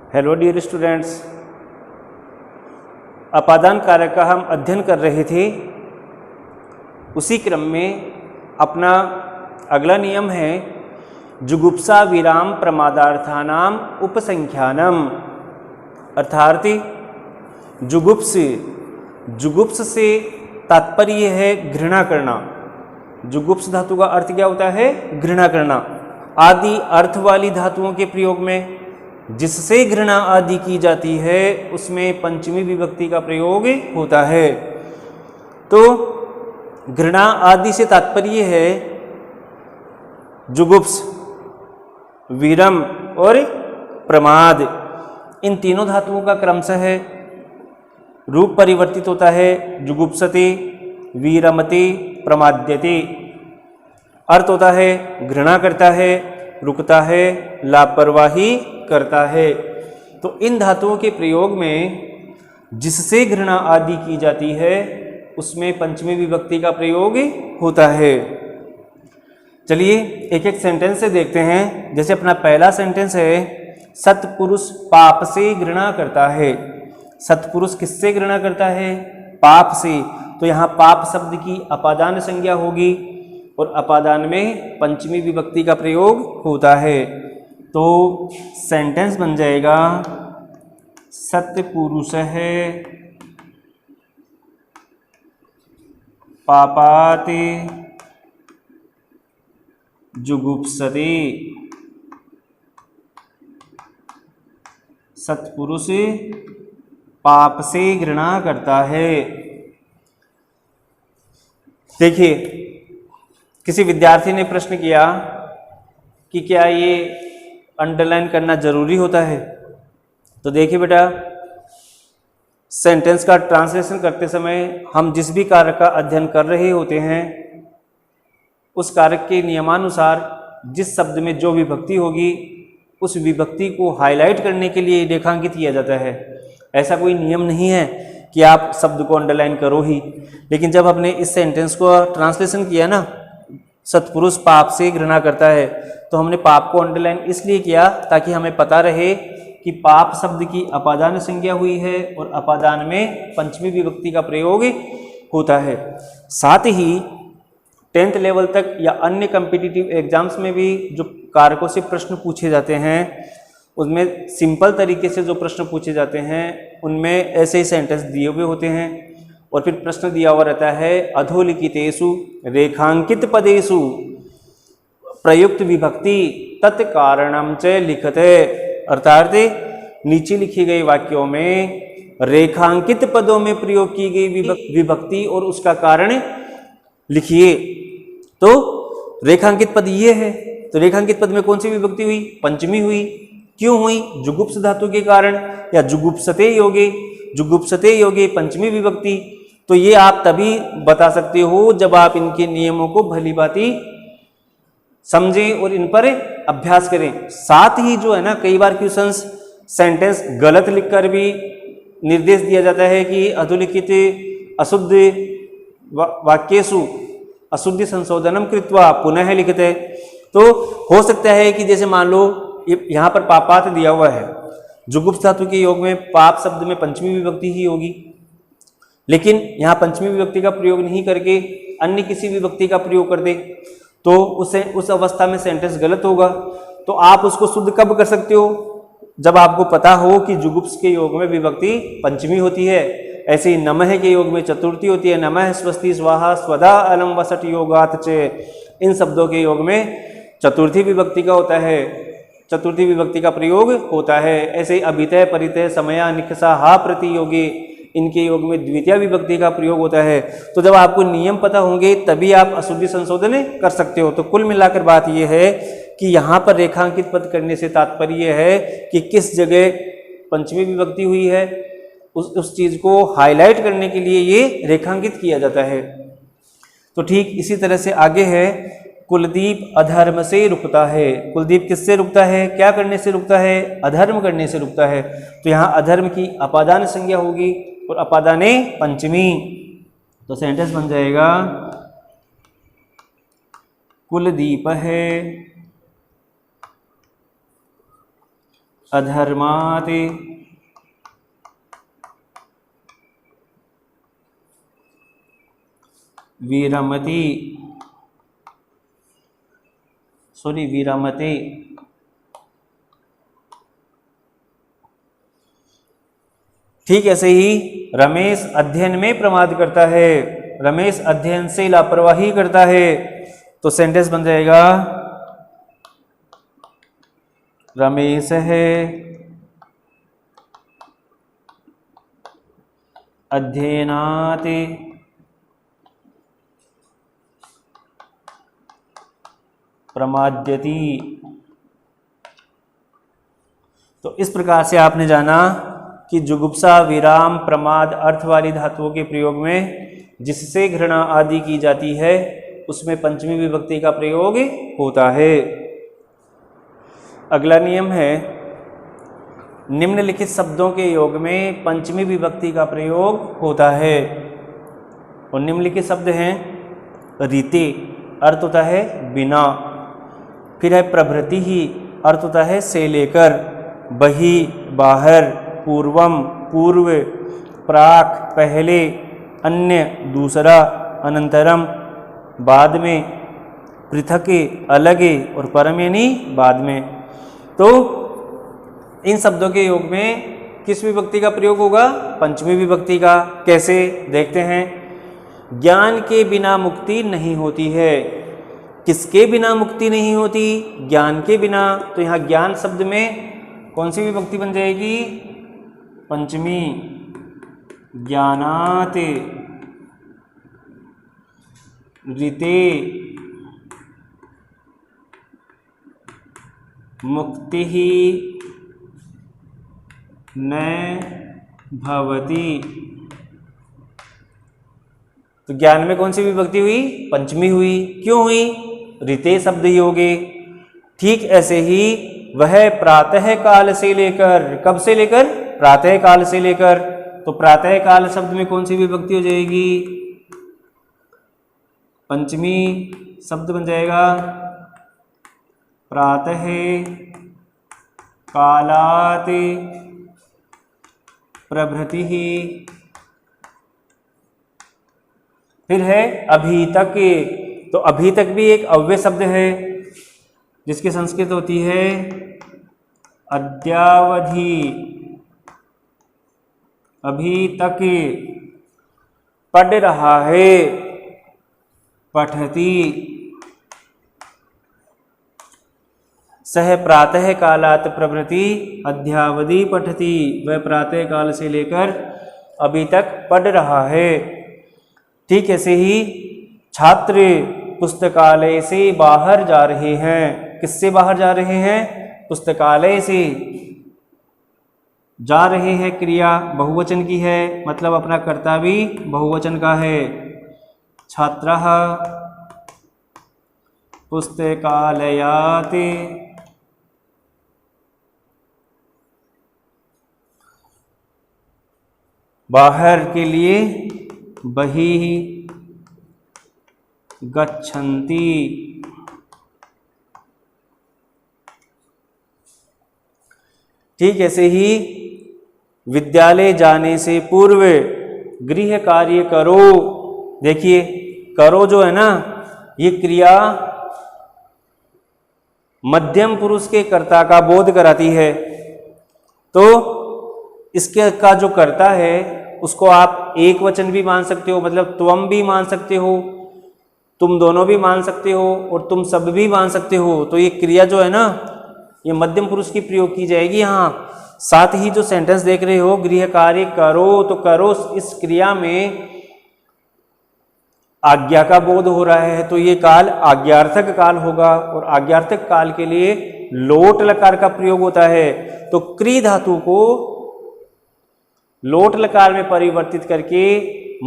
Hello dear students, अपादान कारक का हम अध्ययन कर रहे थे। उसी क्रम में अपना अगला नियम है जुगुप्सा विराम प्रमादार्थानाम उपसंख्यानम, अर्थात जुगुप्स से तात्पर्य है घृणा करना। जुगुप्स धातु का अर्थ क्या होता है? घृणा करना। आदि अर्थ वाली धातुओं के प्रयोग में जिससे घृणा आदि की जाती है उसमें पंचमी विभक्ति का प्रयोग होता है। तो घृणा आदि से तात्पर्य है जुगुप्स, विरम और प्रमाद। इन तीनों धातुओं का क्रमशः है रूप परिवर्तित होता है जुगुप्सते, वीरमते, प्रमाद्यते। अर्थ होता है घृणा करता है, रुकता है, लापरवाही करता है। तो इन धातुओं के प्रयोग में जिससे घृणा आदि की जाती है उसमें पंचमी विभक्ति का प्रयोग होता है। चलिए एक एक सेंटेंस से देखते हैं। जैसे अपना पहला सेंटेंस है सत्पुरुष पाप से घृणा करता है। सत्पुरुष किससे घृणा करता है? पाप से। तो यहाँ पाप शब्द की अपादान संज्ञा होगी और अपादान में पंचमी विभक्ति का प्रयोग होता है। तो सेंटेंस बन जाएगा सत्पुरुष है पापाते जुगुप्सते। सत्पुरुष पाप से घृणा करता है। देखिए, किसी विद्यार्थी ने प्रश्न किया कि क्या ये अंडरलाइन करना जरूरी होता है? तो देखिए बेटा, सेंटेंस का ट्रांसलेशन करते समय हम जिस भी कारक का अध्ययन कर रहे होते हैं उस कारक के नियमानुसार जिस शब्द में जो विभक्ति होगी उस विभक्ति को हाईलाइट करने के लिए रेखांकित किया जाता है। ऐसा कोई नियम नहीं है कि आप शब्द को अंडरलाइन करो ही। लेकिन जब हमने इस सेंटेंस को ट्रांसलेशन किया ना, सत्पुरुष पाप से घृणा करता है, तो हमने पाप को अंडरलाइन इसलिए किया ताकि हमें पता रहे कि पाप शब्द की अपादान संज्ञा हुई है और अपादान में पंचमी विभक्ति का प्रयोग होता है। साथ ही 10th लेवल तक या अन्य कॉम्पिटिटिव एग्जाम्स में भी जो कारकों से प्रश्न पूछे जाते हैं उसमें सिंपल तरीके से जो प्रश्न पूछे जाते हैं उनमें ऐसे ही सेंटेंस दिए हुए होते हैं और फिर प्रश्न दिया हुआ रहता है अधोलिखितेषु रेखांकित पदेषु प्रयुक्त विभक्ति तत्कारणम च लिखते। अर्थात नीचे लिखी गई वाक्यों में रेखांकित पदों में प्रयोग की गई विभक्ति और उसका कारण लिखिए। तो रेखांकित पद ये है, तो रेखांकित पद में कौन सी विभक्ति हुई? पंचमी हुई। क्यों हुई? जुगुप्स धातु के कारण या जुगुप्सते योगे पंचमी विभक्ति। तो ये आप तभी बता सकते हो जब आप इनके नियमों को भली भांति समझें और इन पर अभ्यास करें। साथ ही जो है ना, कई बार क्वेश्चंस सेंटेंस गलत लिखकर भी निर्देश दिया जाता है कि अधोलिखित अशुद्ध वाक्येषु अशुद्धि संशोधनम कृत्वा पुनः लिखते। तो हो सकता है कि जैसे मान लो यहाँ पर पापात दिया हुआ है, जुगुप्स धातु के योग में पाप शब्द में पंचमी विभक्ति ही होगी, लेकिन यहाँ पंचमी विभक्ति का प्रयोग नहीं करके अन्य किसी विभक्ति का प्रयोग कर दे तो उस अवस्था में सेंटेंस गलत होगा। तो आप उसको शुद्ध कब कर सकते हो? जब आपको पता हो कि जुगुप्स के योग में विभक्ति पंचमी होती है। ऐसे ही नमः के योग में चतुर्थी होती है, नमः स्वस्ति स्वाहा स्वदा अलम वसट योगात च। इन शब्दों के योग में चतुर्थी विभक्ति का होता है, चतुर्थी विभक्ति का प्रयोग होता है। ऐसे ही अभितय परितय समया निकषा हा प्रति योगी, इनके योग में द्वितीय विभक्ति का प्रयोग होता है। तो जब आपको नियम पता होंगे तभी आप अशुद्धि संशोधन कर सकते हो। तो कुल मिलाकर बात यह है कि यहाँ पर रेखांकित पद करने से तात्पर्य है कि किस जगह पंचमी विभक्ति हुई है उस चीज को हाईलाइट करने के लिए ये रेखांकित किया जाता है। तो ठीक इसी तरह से आगे है कुलदीप अधर्म से रुकता है। कुलदीप किससे रुकता है? क्या करने से रुकता है? अधर्म करने से रुकता है। तो यहाँ अधर्म की अपादान संज्ञा होगी और अपादाने पंचमी। तो सेंटेंस बन जाएगा कुलदीप है अधर्मात् विरमति विरमते। ठीक ऐसे ही रमेश अध्ययन में प्रमाद करता है, रमेश अध्ययन से लापरवाही करता है, तो सेंटेंस बन जाएगा रमेश है अध्ययनात् प्रमाद्यति। तो इस प्रकार से आपने जाना कि जुगुप्सा, विराम, प्रमाद अर्थ वाली धातुओं के प्रयोग में जिससे घृणा आदि की जाती है उसमें पंचमी विभक्ति का प्रयोग होता है। अगला नियम है निम्नलिखित शब्दों के योग में पंचमी विभक्ति का प्रयोग होता है। और निम्नलिखित शब्द हैं रीते, अर्थ होता है बिना। फिर है प्रभृति ही, अर्थ होता है से लेकर। बही, बाहर। पूर्वम, पूर्व। प्राक, पहले। अन्य, दूसरा। अनंतरम, बाद में। पृथक, अलग। और परम यानी बाद में। तो इन शब्दों के योग में किस विभक्ति का प्रयोग होगा? पंचमी विभक्ति का। कैसे? देखते हैं। ज्ञान के बिना मुक्ति नहीं होती है। किसके बिना मुक्ति नहीं होती? ज्ञान के बिना। तो यहाँ ज्ञान शब्द में कौन सी विभक्ति बन जाएगी? पंचमी। ज्ञानात् ऋते मुक्ति ही न भवति। तो ज्ञान में कौन सी विभक्ति हुई? पंचमी हुई। क्यों हुई? ऋते शब्द ही हो गए। ठीक ऐसे ही वह प्रातः काल से लेकर, कब से लेकर? प्रातः काल से लेकर। तो प्रातः काल शब्द में कौन सी विभक्ति हो जाएगी? पंचमी शब्द बन जाएगा प्रातः कालात् प्रभृति ही। फिर है अभी तक। तो अभी तक भी एक अव्यय शब्द है जिसकी संस्कृत होती है अद्यावधि। अभी तक पढ़ रहा है, पठति। सह प्रातः कालात् प्रभृति अद्यावधि पठति। वह प्रातः काल से लेकर अभी तक पढ़ रहा है। ठीक ऐसे ही छात्र पुस्तकालय से बाहर जा रहे हैं। किससे बाहर जा रहे हैं? पुस्तकालय से। जा रहे हैं क्रिया बहुवचन की है, मतलब अपना कर्ता भी बहुवचन का है। छात्रः पुस्तकालयात् बाहर के लिए बहिः गच्छन्ति। ठीक ऐसे ही विद्यालय जाने से पूर्व गृह कार्य करो। देखिए करो जो है ना, ये क्रिया मध्यम पुरुष के कर्ता का बोध कराती है। तो इसके का जो कर्ता है उसको आप एक वचन भी मान सकते हो, मतलब त्वम भी मान सकते हो, तुम दोनों भी मान सकते हो और तुम सब भी मान सकते हो। तो ये क्रिया जो है ना, ये मध्यम पुरुष की प्रयोग की जाएगी यहाँ। साथ ही जो सेंटेंस देख रहे हो गृह कार्य करो, तो करो इस क्रिया में आज्ञा का बोध हो रहा है, तो ये काल आज्ञार्थक काल होगा। और आज्ञार्थक काल के लिए लोट लकार का प्रयोग होता है। तो क्री धातु को लोट लकार में परिवर्तित करके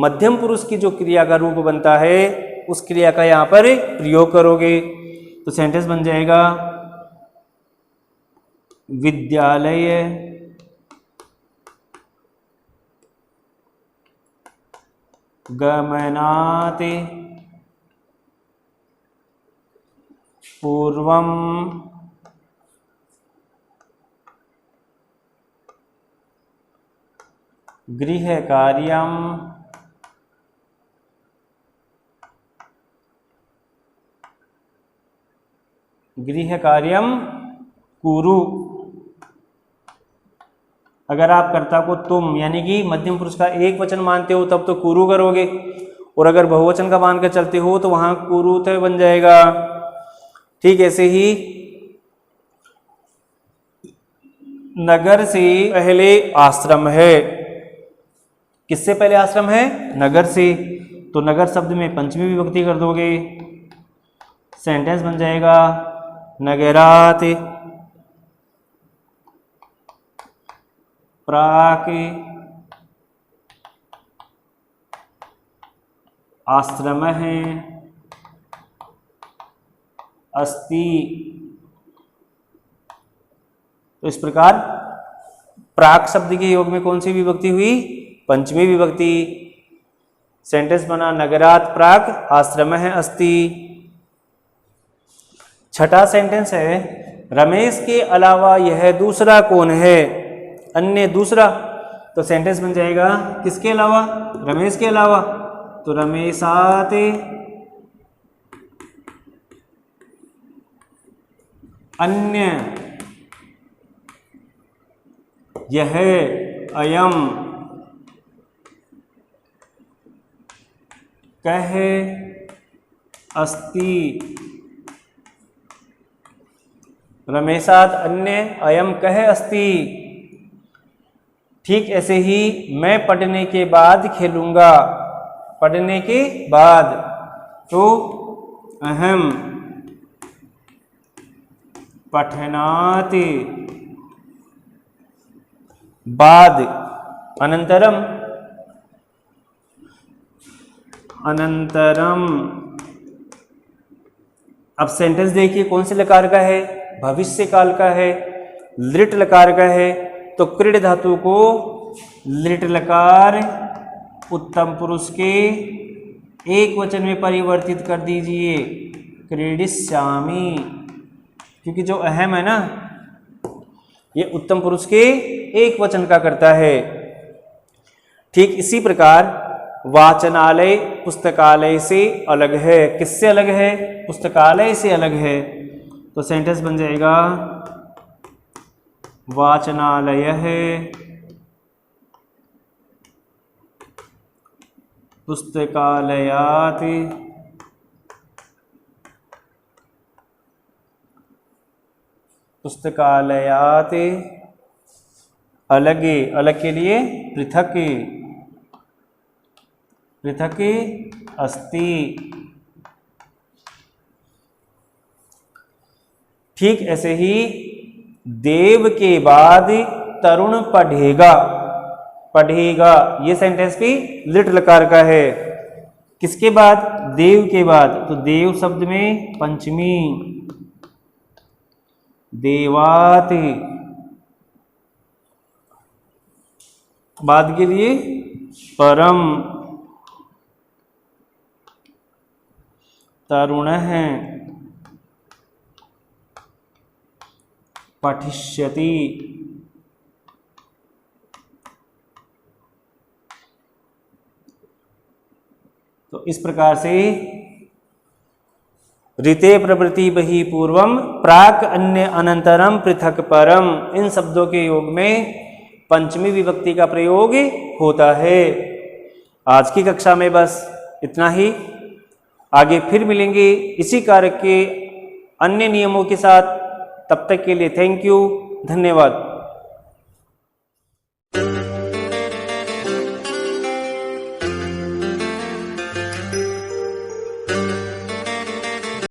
मध्यम पुरुष की जो क्रिया का रूप बनता है उस क्रिया का यहां पर प्रयोग करोगे तो सेंटेंस बन जाएगा विद्यालय गमनात् पूर्वं गृह कार्यम कुरु। अगर आप कर्ता को तुम यानी कि मध्यम पुरुष का एक वचन मानते हो तब तो कुरु करोगे, और अगर बहुवचन का मानकर चलते हो तो वहां कुरुते बन जाएगा। ठीक ऐसे ही नगर से पहले आश्रम है। किससे पहले आश्रम है? नगर से। तो नगर शब्द में पंचमी विभक्ति कर दोगे, सेंटेंस बन जाएगा नगरात प्राक आश्रम है अस्ति। तो इस प्रकार प्राक शब्द के योग में कौन सी विभक्ति हुई? पंचमी विभक्ति। सेंटेंस बना नगरात प्राक आश्रम है अस्ति। छठा सेंटेंस है रमेश के अलावा यह दूसरा कौन है? अन्य दूसरा। तो सेंटेंस बन जाएगा किसके अलावा? रमेश के अलावा। तो रमेशात अन्य यह अयम कह अस्ति। रमेशात अन्य अयम कह अस्ति। ठीक ऐसे ही मैं पढ़ने के बाद खेलूंगा। पढ़ने के बाद तो अहम पठनात् बाद अनंतरम अब सेंटेंस देखिए कौन से लकार का है? भविष्य काल का है, लिट लकार का है। तो क्रीड धातु को लिट लकार उत्तम पुरुष के एक वचन में परिवर्तित कर दीजिए, क्रीडिष्यामि। क्योंकि जो अहम है ना ये उत्तम पुरुष के एक वचन का करता है। ठीक इसी प्रकार वाचनालय पुस्तकालय से अलग है। किससे अलग है? पुस्तकालय से अलग है। तो सेंटेंस बन जाएगा वाचनालय है पुस्तकालयात् पुस्तकालयात् अलग। अलग के लिए पृथक पृथक अस्ति। ठीक ऐसे ही देव के बाद तरुण पढ़ेगा। पढ़ेगा ये सेंटेंस भी लिट लकार का है। किसके बाद? देव के बाद। तो देव शब्द में पंचमी देवात। बाद के लिए परम तरुण है पठिष्यति। तो इस प्रकार से ऋते प्रवृत्ति बहि पूर्वम प्राक अन्य अनंतरम पृथक परम, इन शब्दों के योग में पंचमी विभक्ति का प्रयोग होता है। आज की कक्षा में बस इतना ही। आगे फिर मिलेंगे इसी कारक के अन्य नियमों के साथ। तब तक के लिए थैंक यू, धन्यवाद।